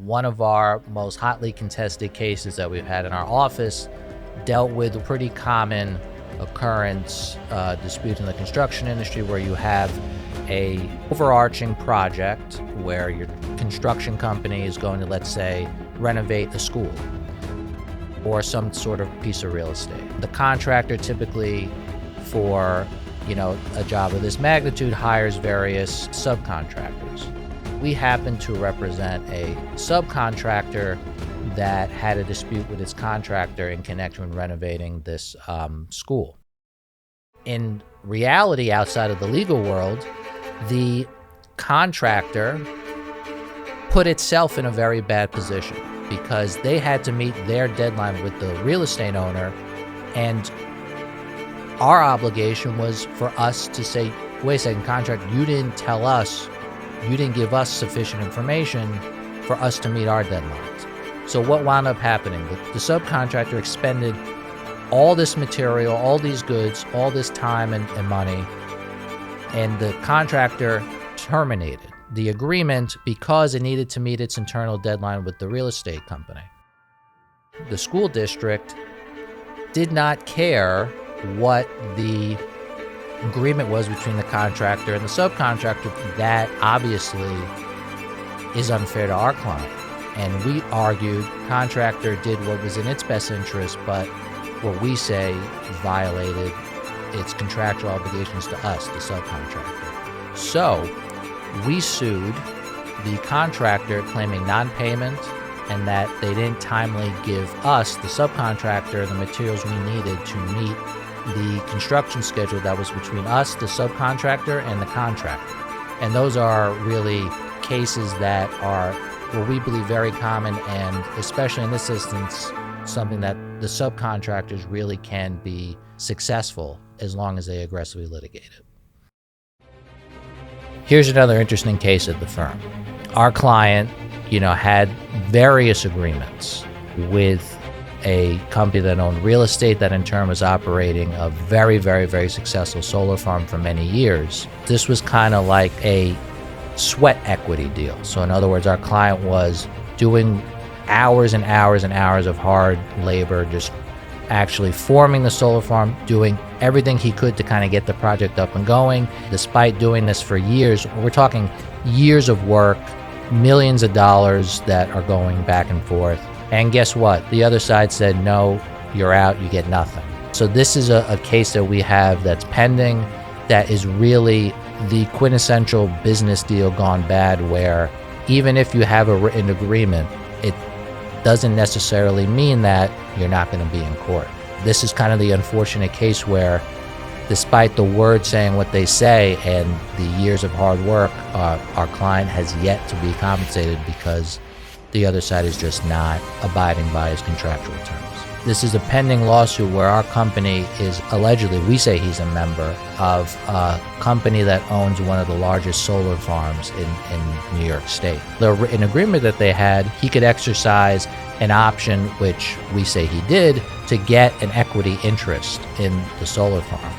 One of our most hotly contested cases that we've had in our office dealt with a pretty common occurrence, dispute in the construction industry, where you have a overarching project where your construction company is going to, let's say, renovate a school or some sort of piece of real estate. The contractor typically, for a job of this magnitude, hires various subcontractors. We happen to represent a subcontractor that had a dispute with its contractor in connection with renovating this school. In reality, outside of the legal world, the contractor put itself in a very bad position because they had to meet their deadline with the real estate owner, and our obligation was for us to say, wait a second, contractor, you didn't tell us, you didn't give us sufficient information for us to meet our deadlines. So what wound up happening? The subcontractor expended all this material, all these goods, all this time and money, and the contractor terminated the agreement because it needed to meet its internal deadline with the real estate company. The school district did not care what the agreement was between the contractor and the subcontractor. That obviously is unfair to our client. And we argued contractor did what was in its best interest, but what we say violated its contractual obligations to us, the subcontractor. So we sued the contractor, claiming non-payment and that they didn't timely give us, the subcontractor, the materials we needed to meet the construction schedule that was between us, the subcontractor, and the contractor. And those are really cases that are, what we believe, very common, and especially in this instance, something that the subcontractors really can be successful as long as they aggressively litigate it. Here's another interesting case at the firm. Our client, had various agreements with a company that owned real estate that in turn was operating a very, very, very successful solar farm for many years. This was kind of like a sweat equity deal. So in other words, our client was doing hours and hours and hours of hard labor, just actually forming the solar farm, doing everything he could to kind of get the project up and going. Despite doing this for years, we're talking years of work, millions of dollars that are going back and forth. And guess what? The other side said, no, you're out, you get nothing. So this is a case that we have that's pending, that is really the quintessential business deal gone bad, where even if you have a written agreement, it doesn't necessarily mean that you're not going to be in court. This is kind of the unfortunate case where, despite the words saying what they say and the years of hard work, our client has yet to be compensated because the other side is just not abiding by his contractual terms. This is a pending lawsuit where our company is allegedly, we say he's a member of a company that owns one of the largest solar farms in New York State. The written agreement that they had, he could exercise an option, which we say he did, to get an equity interest in the solar farm.